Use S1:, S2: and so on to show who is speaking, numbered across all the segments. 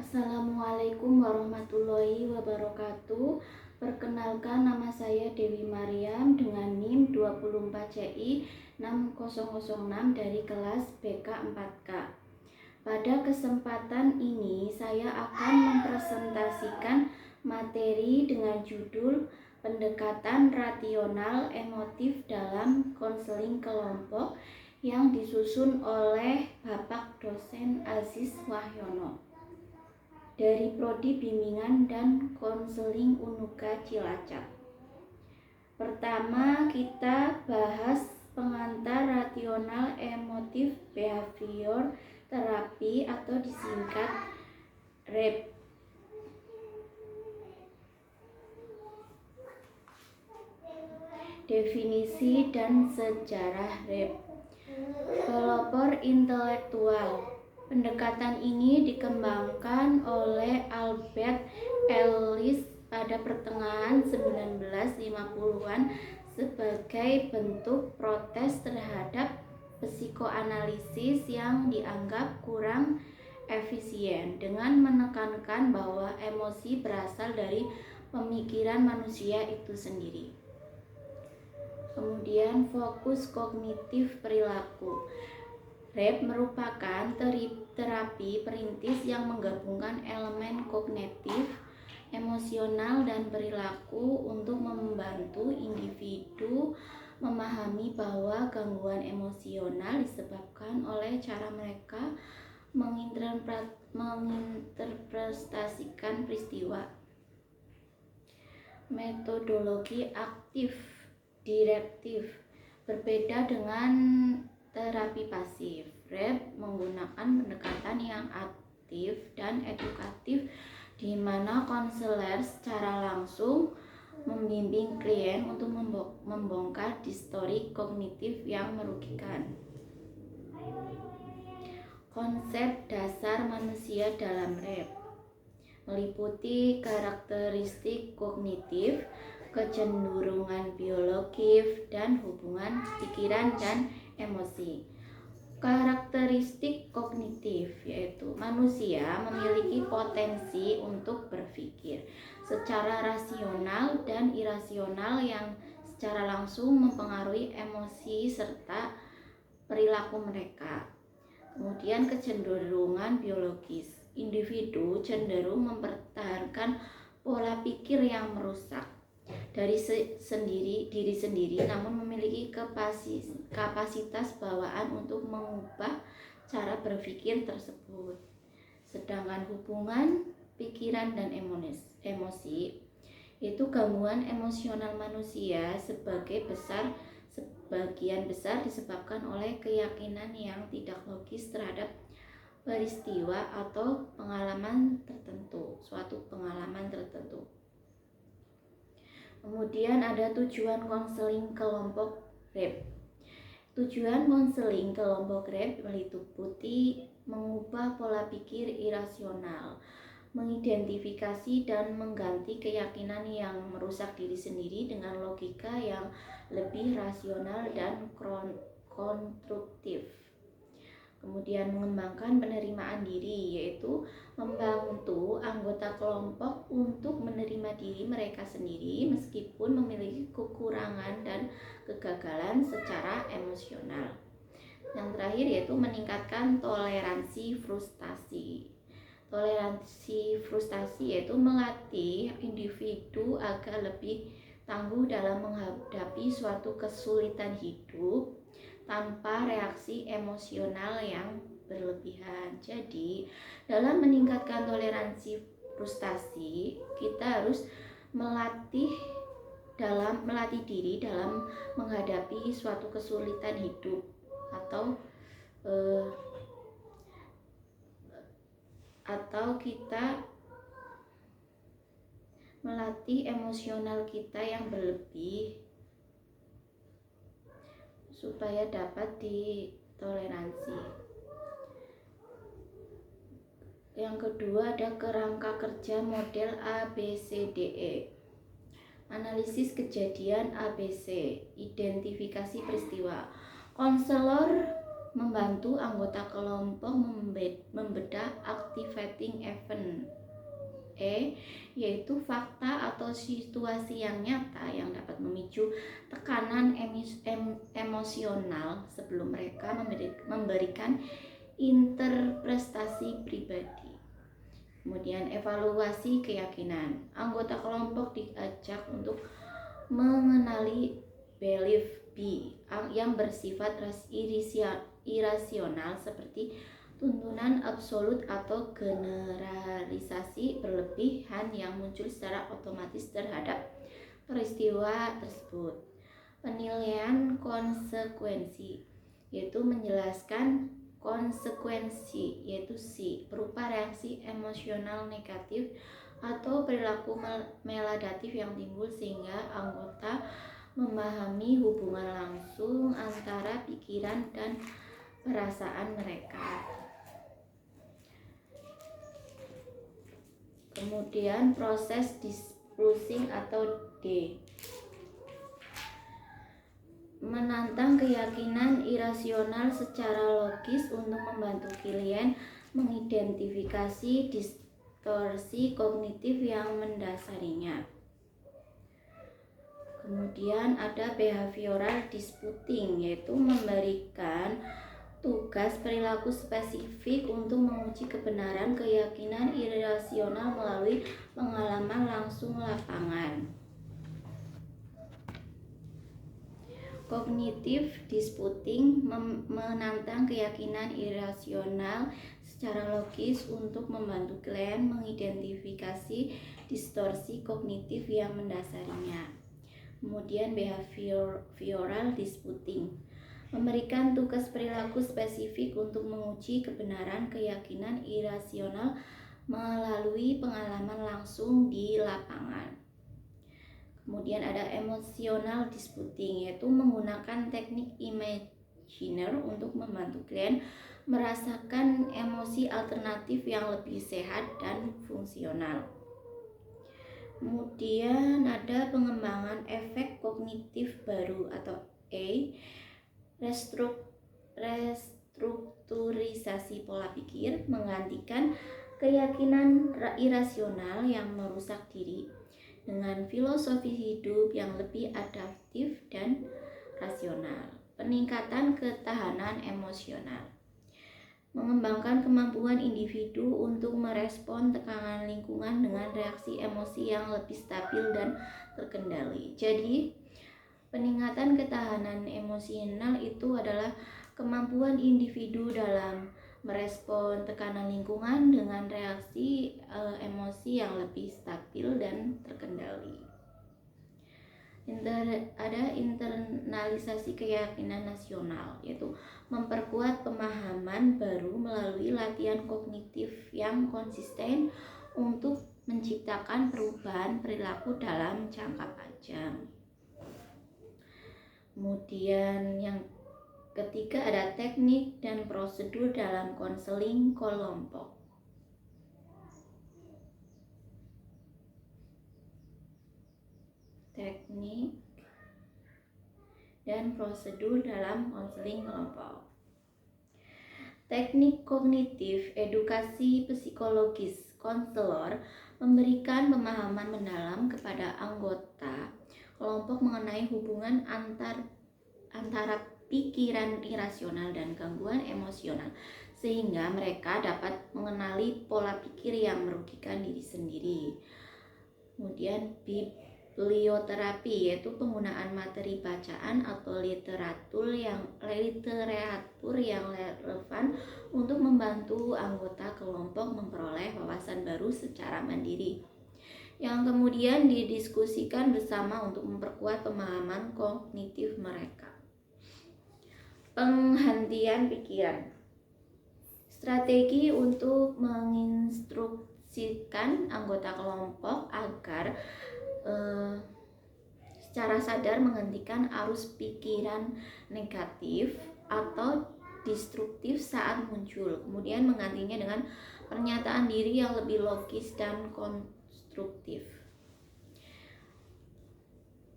S1: Assalamualaikum warahmatullahi wabarakatuh. Perkenalkan, nama saya Dewi Mariam dengan NIM 24CI 6006 dari kelas BK 4K. Pada kesempatan ini saya akan mempresentasikan materi dengan judul pendekatan rasional emotif dalam konseling kelompok yang disusun oleh Bapak Dosen Aziz Wahyono dari Prodi Bimbingan dan Konseling Unuka Cilacap. Pertama, kita bahas pengantar rasional emotif behavior terapi atau disingkat REP. Definisi dan sejarah REP. Pelopor intelektual. Pendekatan ini dikembangkan oleh Albert Ellis pada pertengahan 1950-an sebagai bentuk protes terhadap psikoanalisis yang dianggap kurang efisien, dengan menekankan bahwa emosi berasal dari pemikiran manusia itu sendiri. Kemudian fokus kognitif perilaku. REP merupakan terapi perintis yang menggabungkan elemen kognitif, emosional, dan perilaku untuk membantu individu memahami bahwa gangguan emosional disebabkan oleh cara mereka menginterpretasikan peristiwa. Metodologi aktif direktif. Berbeda dengan terapi pasif, REP menggunakan pendekatan yang aktif dan edukatif, di mana konselor secara langsung membimbing klien untuk membongkar distori kognitif yang merugikan. Konsep dasar manusia dalam REP meliputi karakteristik kognitif, kecenderungan biologis, dan hubungan pikiran dan emosi. Karakteristik kognitif yaitu manusia memiliki potensi untuk berpikir secara rasional dan irasional yang secara langsung mempengaruhi emosi serta perilaku mereka. Kemudian kecenderungan biologis. Individu cenderung mempertahankan pola pikir yang merusak dari diri sendiri, namun memiliki kapasitas bawaan untuk mengubah cara berpikir tersebut. Sedangkan hubungan pikiran dan emosi itu gangguan emosional manusia sebagian besar disebabkan oleh keyakinan yang tidak logis terhadap peristiwa atau suatu pengalaman tertentu. Kemudian ada tujuan konseling kelompok REP. Tujuan konseling kelompok REP meliputi mengubah pola pikir irasional, mengidentifikasi dan mengganti keyakinan yang merusak diri sendiri dengan logika yang lebih rasional dan konstruktif. Kemudian mengembangkan penerimaan diri, yaitu membantu anggota kelompok untuk menerima diri mereka sendiri meskipun memiliki kekurangan dan kegagalan secara emosional. Yang terakhir yaitu meningkatkan toleransi frustasi. Toleransi frustasi yaitu melatih individu agar lebih tangguh dalam menghadapi suatu kesulitan hidup tanpa reaksi emosional yang berlebihan. Jadi, dalam meningkatkan toleransi frustasi, kita harus melatih diri dalam menghadapi suatu kesulitan hidup atau kita melatih emosional kita yang berlebih supaya dapat ditoleransi. Yang kedua ada kerangka kerja model ABCDE. Analisis kejadian ABC, identifikasi peristiwa. Konselor membantu anggota kelompok membedah activating event. Yaitu fakta atau situasi yang nyata yang dapat memicu tekanan emosional sebelum mereka memberikan interpretasi pribadi. Kemudian evaluasi keyakinan. Anggota kelompok diajak untuk mengenali belief B yang bersifat irasional seperti tuntunan absolut atau generalisasi berlebihan yang muncul secara otomatis terhadap peristiwa tersebut. Penilaian konsekuensi, yaitu menjelaskan konsekuensi, yaitu C, berupa reaksi emosional negatif atau perilaku meladatif yang timbul sehingga anggota memahami hubungan langsung antara pikiran dan perasaan mereka. Kemudian proses disclosing atau D, menantang keyakinan irasional secara logis untuk membantu klien mengidentifikasi distorsi kognitif yang mendasarinya. Kemudian ada behavioral disputing, yaitu memberikan tugas perilaku spesifik untuk menguji kebenaran keyakinan irasional melalui pengalaman langsung lapangan. Cognitive disputing menantang keyakinan irasional secara logis untuk membantu klien mengidentifikasi distorsi kognitif yang mendasarinya. Kemudian behavioral disputing memberikan tugas perilaku spesifik untuk menguji kebenaran keyakinan irasional melalui pengalaman langsung di lapangan. Kemudian ada emotional disputing, yaitu menggunakan teknik imaginer untuk membantu klien merasakan emosi alternatif yang lebih sehat dan fungsional. Kemudian ada pengembangan efek kognitif baru atau A, restrukturisasi pola pikir, menggantikan keyakinan irasional yang merusak diri dengan filosofi hidup yang lebih adaptif dan rasional. Peningkatan ketahanan emosional, mengembangkan kemampuan individu untuk merespon tekanan lingkungan dengan reaksi emosi yang lebih stabil dan terkendali. Jadi peningkatan ketahanan emosional itu adalah kemampuan individu dalam merespon tekanan lingkungan dengan reaksi emosi yang lebih stabil dan terkendali. Ada internalisasi keyakinan nasional, yaitu memperkuat pemahaman baru melalui latihan kognitif yang konsisten untuk menciptakan perubahan perilaku dalam jangka panjang. Kemudian yang ketiga ada teknik dan prosedur dalam konseling kelompok. Teknik dan prosedur dalam konseling kelompok. Teknik kognitif edukasi psikologis konselor memberikan pemahaman mendalam kepada anggota kelompok mengenai hubungan antara pikiran irasional dan gangguan emosional, sehingga mereka dapat mengenali pola pikir yang merugikan diri sendiri. Kemudian biblioterapi, yaitu penggunaan materi bacaan atau literatur yang relevan untuk membantu anggota kelompok memperoleh wawasan baru secara mandiri, yang kemudian didiskusikan bersama untuk memperkuat pemahaman kognitif mereka. Penghentian pikiran, strategi untuk menginstruksikan anggota kelompok agar secara sadar menghentikan arus pikiran negatif atau destruktif saat muncul, kemudian menggantinya dengan pernyataan diri yang lebih logis dan konstruktif.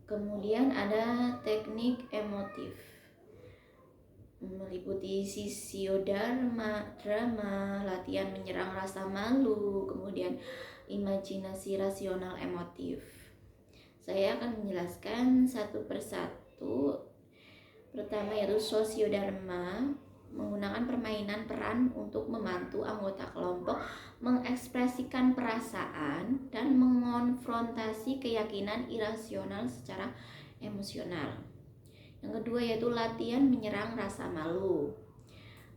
S1: Kemudian ada teknik emotif, meliputi sisiodarma, drama, latihan menyerang rasa malu, kemudian imajinasi rasional emotif. Saya akan menjelaskan satu persatu. Pertama yaitu sosiodarma, menggunakan permainan peran untuk membantu anggota kelompok mengekspresikan perasaan dan mengonfrontasi keyakinan irasional secara emosional. Yang kedua yaitu latihan menyerang rasa malu.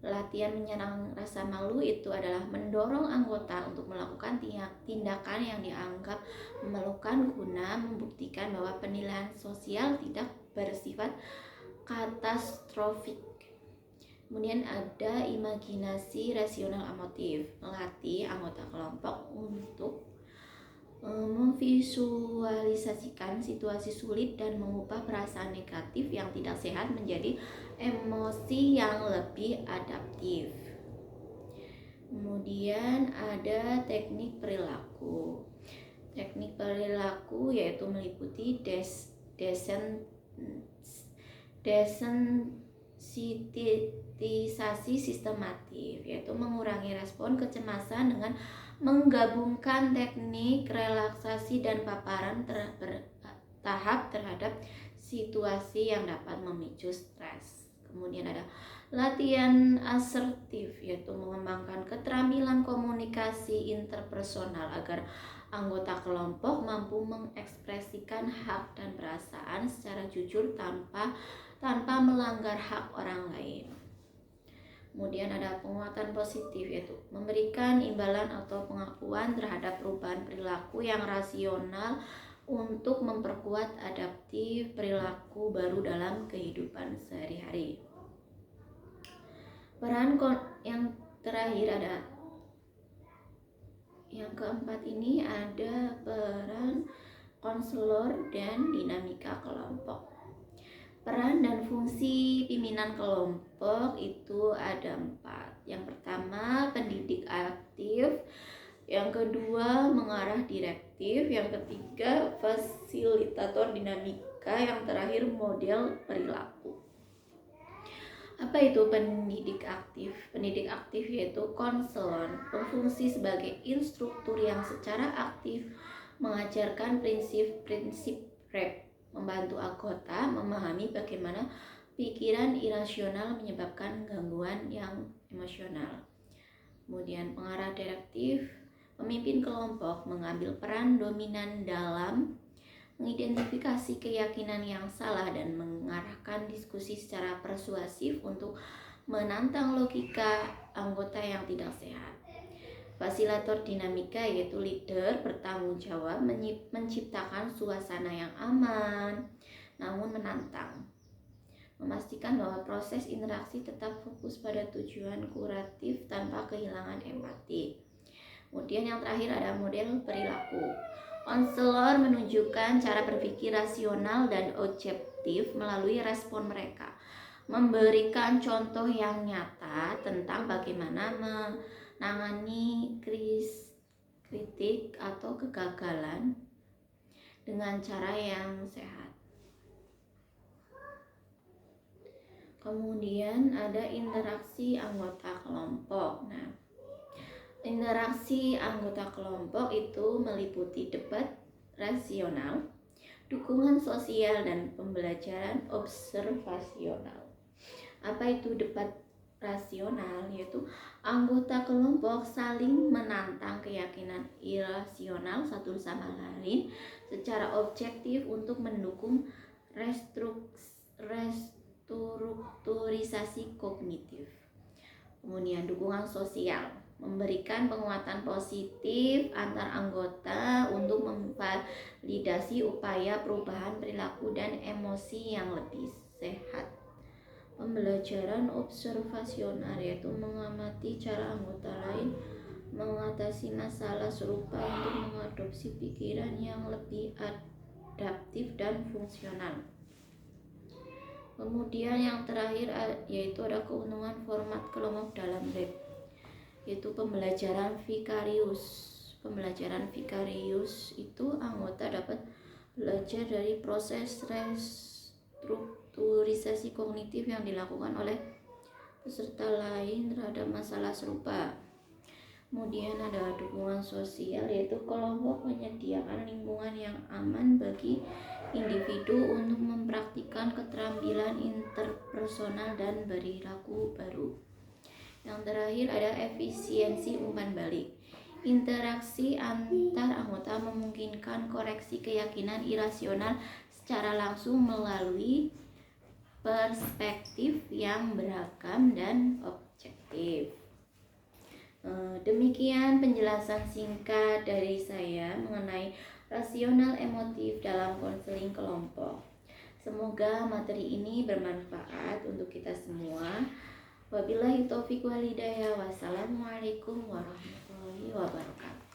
S1: Latihan menyerang rasa malu itu adalah mendorong anggota untuk melakukan tindakan yang dianggap memalukan guna membuktikan bahwa penilaian sosial tidak bersifat katastrofik. Kemudian ada imajinasi rasional emotif, melatih anggota kelompok untuk memvisualisasikan situasi sulit dan mengubah perasaan negatif yang tidak sehat menjadi emosi yang lebih adaptif. Kemudian ada teknik perilaku. Teknik perilaku yaitu meliputi desensitisasi sistematif, yaitu mengurangi respon kecemasan dengan menggabungkan teknik relaksasi dan paparan bertahap terhadap situasi yang dapat memicu stres. Kemudian ada latihan asertif, yaitu mengembangkan keterampilan komunikasi interpersonal agar anggota kelompok mampu mengekspresikan hak dan perasaan secara jujur tanpa melanggar hak orang lain. Kemudian ada penguatan positif, yaitu memberikan imbalan atau pengakuan terhadap perubahan perilaku yang rasional untuk memperkuat adaptif perilaku baru dalam kehidupan sehari-hari. Peran yang terakhir ada yang keempat ini ada peran konselor dan dinamika kelompok. Peran dan fungsi pimpinan kelompok itu ada 4. Yang pertama pendidik aktif, yang kedua mengarah direktif, yang ketiga fasilitator dinamika, yang terakhir model perilaku. Apa itu pendidik aktif? Pendidik aktif yaitu konselor, berfungsi sebagai instruktur yang secara aktif mengajarkan prinsip-prinsip REP, membantu anggota memahami bagaimana pikiran irasional menyebabkan gangguan yang emosional. Kemudian pengarah direktif, pemimpin kelompok mengambil peran dominan dalam mengidentifikasi keyakinan yang salah dan mengarahkan diskusi secara persuasif untuk menantang logika anggota yang tidak sehat. Fasilitator dinamika yaitu leader bertanggung jawab menciptakan suasana yang aman namun menantang, memastikan bahwa proses interaksi tetap fokus pada tujuan kuratif tanpa kehilangan empati. Kemudian yang terakhir ada model perilaku. Konselor menunjukkan cara berpikir rasional dan objektif melalui respon mereka, memberikan contoh yang nyata tentang bagaimana menangani kritik atau kegagalan dengan cara yang sehat. Kemudian ada interaksi anggota kelompok. Nah, interaksi anggota kelompok itu meliputi debat rasional, dukungan sosial, dan pembelajaran observasional. Apa itu debat rasional? Yaitu anggota kelompok saling menantang keyakinan irasional satu sama lain secara objektif untuk mendukung restrukturisasi kognitif. Kemudian dukungan sosial, memberikan penguatan positif antar anggota untuk memvalidasi upaya perubahan perilaku dan emosi yang lebih sehat. Pembelajaran observasional yaitu mengamati cara anggota lain mengatasi masalah serupa untuk mengadopsi pikiran yang lebih adaptif dan fungsional. Kemudian yang terakhir yaitu ada keuntungan format kelompok dalam REP, yaitu pembelajaran vikarius. Pembelajaran vikarius itu anggota dapat belajar dari proses restrukturisasi kognitif yang dilakukan oleh peserta lain terhadap masalah serupa. Kemudian ada dukungan sosial, yaitu kelompok menyediakan lingkungan yang aman bagi individu untuk mempraktikkan keterampilan interpersonal dan perilaku baru. Yang terakhir ada efisiensi umpan balik. Interaksi antar anggota memungkinkan koreksi keyakinan irasional secara langsung melalui perspektif yang beragam dan objektif. Demikian penjelasan singkat dari saya mengenai rasional emotif dalam konseling kelompok. Semoga materi ini bermanfaat untuk kita semua. Wabillahi taufiq wal hidayah. Wassalamualaikum warahmatullahi wabarakatuh.